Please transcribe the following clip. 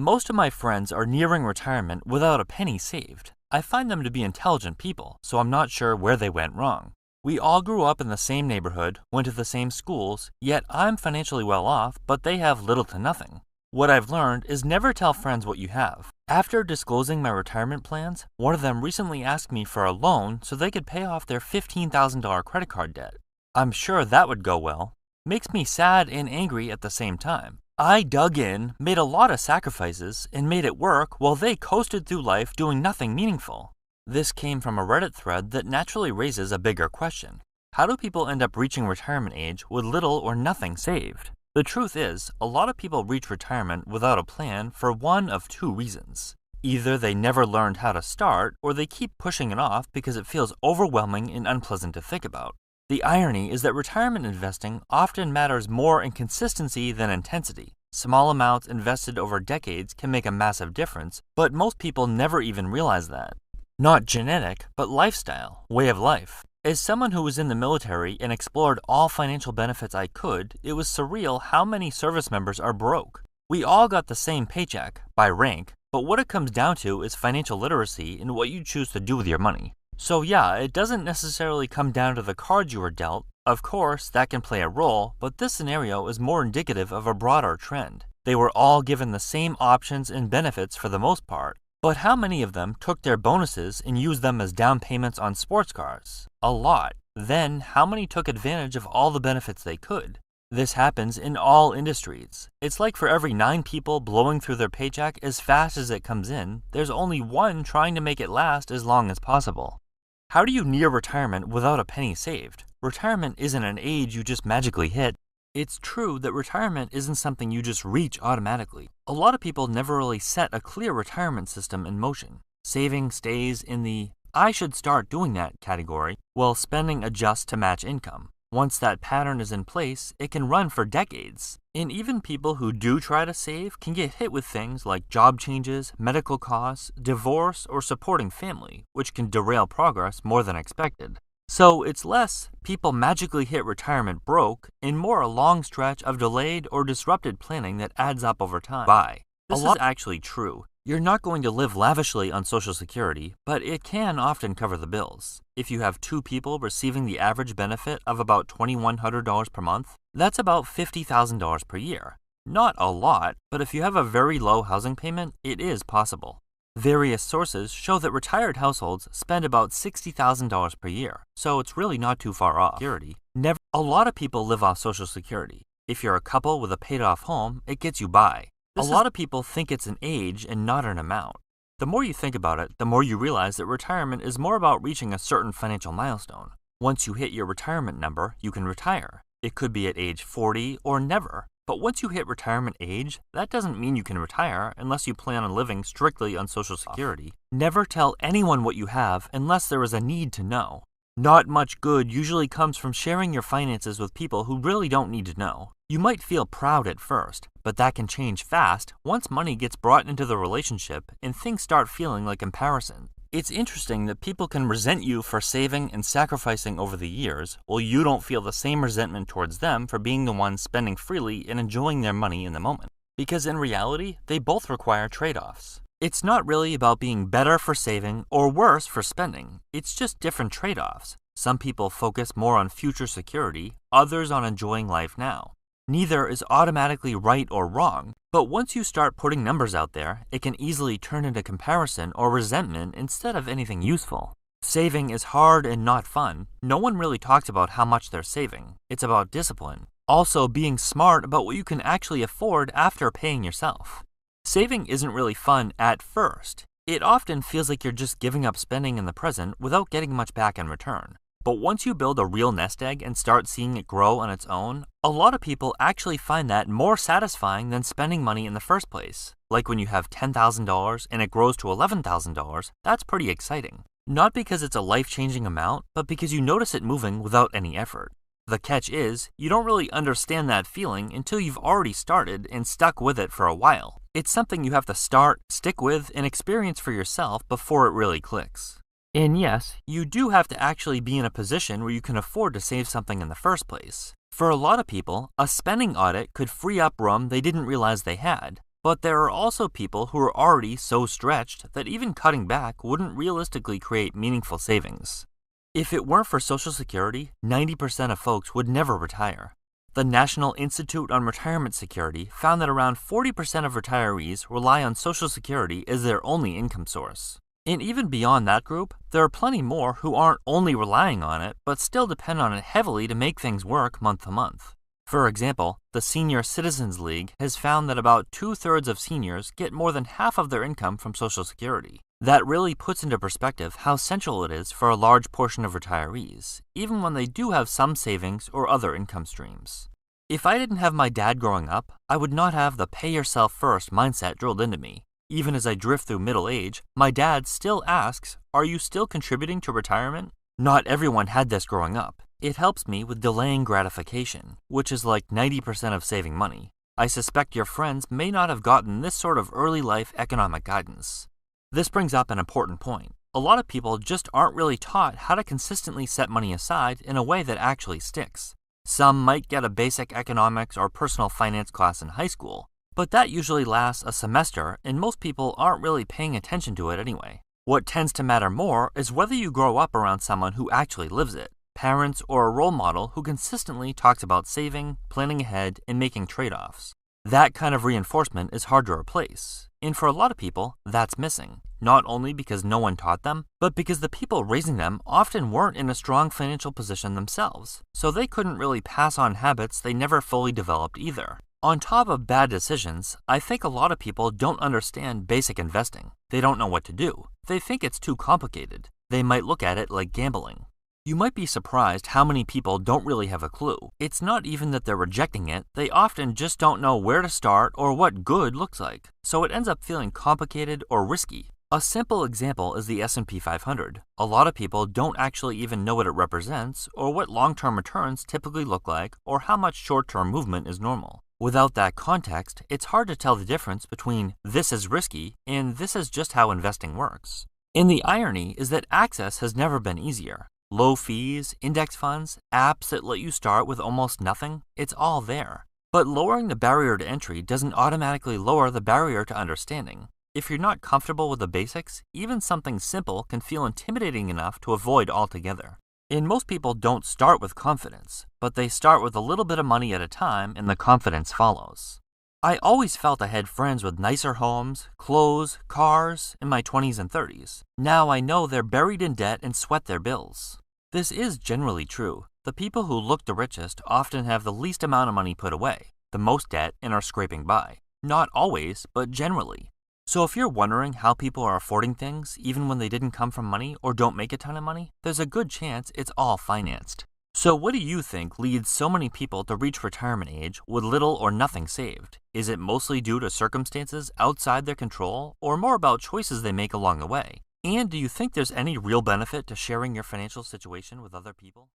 Most of my friends are nearing retirement without a penny saved. I find them to be intelligent people, so I'm not sure where they went wrong. We all grew up in the same neighborhood, went to the same schools, yet I'm financially well off, but they have little to nothing. What I've learned is never tell friends what you have. After disclosing my retirement plans, one of them recently asked me for a loan so they could pay off their $15,000 credit card debt. I'm sure that would go well. Makes me sad and angry at the same time. I dug in, made a lot of sacrifices, and made it work while they coasted through life doing nothing meaningful. This came from a Reddit thread that naturally raises a bigger question. How do people end up reaching retirement age with little or nothing saved? The truth is, a lot of people reach retirement without a plan for one of two reasons. Either they never learned how to start, or they keep pushing it off because it feels overwhelming and unpleasant to think about. The irony is that retirement investing often matters more in consistency than intensity. Small amounts invested over decades can make a massive difference, but most people never even realize that. Not genetic, but lifestyle, way of life. As someone who was in the military and explored all financial benefits I could, it was surreal how many service members are broke. We all got the same paycheck, by rank, but what it comes down to is financial literacy and what you choose to do with your money. So yeah, it doesn't necessarily come down to the cards you were dealt. Of course, that can play a role, but this scenario is more indicative of a broader trend. They were all given the same options and benefits for the most part, but how many of them took their bonuses and used them as down payments on sports cars? A lot. Then, how many took advantage of all the benefits they could? This happens in all industries. It's like for every 9 people blowing through their paycheck as fast as it comes in, there's only one trying to make it last as long as possible. How do you near retirement without a penny saved? Retirement isn't an age you just magically hit. It's true that retirement isn't something you just reach automatically. A lot of people never really set a clear retirement system in motion. Saving stays in the "I should start doing that" category, while spending adjusts to match income. Once that pattern is in place, it can run for decades. And even people who do try to save can get hit with things like job changes, medical costs, divorce, or supporting family, which can derail progress more than expected. So it's less people magically hit retirement broke and more a long stretch of delayed or disrupted planning that adds up over time. This is actually true. You're not going to live lavishly on Social Security, but it can often cover the bills. If you have 2 people receiving the average benefit of about $2,100 per month, that's about $50,000 per year. Not a lot, but if you have a very low housing payment, it is possible. Various sources show that retired households spend about $60,000 per year, so it's really not too far off. A lot of people live off Social Security. If you're a couple with a paid-off home, it gets you by. A lot of people think it's an age and not an amount. The more you think about it, the more you realize that retirement is more about reaching a certain financial milestone. Once you hit your retirement number, you can retire. It could be at age 40 or never. But once you hit retirement age, that doesn't mean you can retire unless you plan on living strictly on Social Security. Never tell anyone what you have unless there is a need to know. Not much good usually comes from sharing your finances with people who really don't need to know. You might feel proud at first, but that can change fast once money gets brought into the relationship and things start feeling like comparison. It's interesting that people can resent you for saving and sacrificing over the years, while you don't feel the same resentment towards them for being the ones spending freely and enjoying their money in the moment. Because in reality, they both require trade-offs. It's not really about being better for saving or worse for spending. It's just different trade-offs. Some people focus more on future security, others on enjoying life now. Neither is automatically right or wrong, but once you start putting numbers out there, it can easily turn into comparison or resentment instead of anything useful. Saving is hard and not fun. No one really talks about how much they're saving. It's about discipline. Also, being smart about what you can actually afford after paying yourself. Saving isn't really fun at first. It often feels like you're just giving up spending in the present without getting much back in return. But once you build a real nest egg and start seeing it grow on its own, a lot of people actually find that more satisfying than spending money in the first place. Like when you have $10,000 and it grows to $11,000, that's pretty exciting. Not because it's a life-changing amount, but because you notice it moving without any effort. The catch is, you don't really understand that feeling until you've already started and stuck with it for a while. It's something you have to start, stick with, and experience for yourself before it really clicks. And yes, you do have to actually be in a position where you can afford to save something in the first place. For a lot of people, a spending audit could free up room they didn't realize they had. But there are also people who are already so stretched that even cutting back wouldn't realistically create meaningful savings. If it weren't for Social Security, 90% of folks would never retire. The National Institute on Retirement Security found that around 40% of retirees rely on Social Security as their only income source. And even beyond that group, there are plenty more who aren't only relying on it, but still depend on it heavily to make things work month to month. For example, the Senior Citizens League has found that about 2/3 of seniors get more than half of their income from Social Security. That really puts into perspective how central it is for a large portion of retirees, even when they do have some savings or other income streams. If I didn't have my dad growing up, I would not have the pay yourself first mindset drilled into me. Even as I drift through middle age, my dad still asks, "Are you still contributing to retirement?" Not everyone had this growing up. It helps me with delaying gratification, which is like 90% of saving money. I suspect your friends may not have gotten this sort of early life economic guidance. This brings up an important point. A lot of people just aren't really taught how to consistently set money aside in a way that actually sticks. Some might get a basic economics or personal finance class in high school, but that usually lasts a semester and most people aren't really paying attention to it anyway. What tends to matter more is whether you grow up around someone who actually lives it, parents or a role model who consistently talks about saving, planning ahead, and making trade-offs. That kind of reinforcement is hard to replace, and for a lot of people, that's missing, not only because no one taught them, but because the people raising them often weren't in a strong financial position themselves, so they couldn't really pass on habits they never fully developed either. On top of bad decisions, I think a lot of people don't understand basic investing. They don't know what to do. They think it's too complicated. They might look at it like gambling. You might be surprised how many people don't really have a clue. It's not even that they're rejecting it, they often just don't know where to start or what good looks like, so it ends up feeling complicated or risky. A simple example is the S&P 500. A lot of people don't actually even know what it represents or what long-term returns typically look like or how much short-term movement is normal. Without that context, it's hard to tell the difference between this is risky and this is just how investing works. And the irony is that access has never been easier. Low fees, index funds, apps that let you start with almost nothing, it's all there. But lowering the barrier to entry doesn't automatically lower the barrier to understanding. If you're not comfortable with the basics, even something simple can feel intimidating enough to avoid altogether. And most people don't start with confidence, but they start with a little bit of money at a time and the confidence follows. I always felt I had friends with nicer homes, clothes, cars in my 20s and 30s. Now I know they're buried in debt and sweat their bills. This is generally true. The people who look the richest often have the least amount of money put away, the most debt, and are scraping by. Not always, but generally. So if you're wondering how people are affording things even when they didn't come from money or don't make a ton of money, there's a good chance it's all financed. So what do you think leads so many people to reach retirement age with little or nothing saved? Is it mostly due to circumstances outside their control or more about choices they make along the way? And do you think there's any real benefit to sharing your financial situation with other people?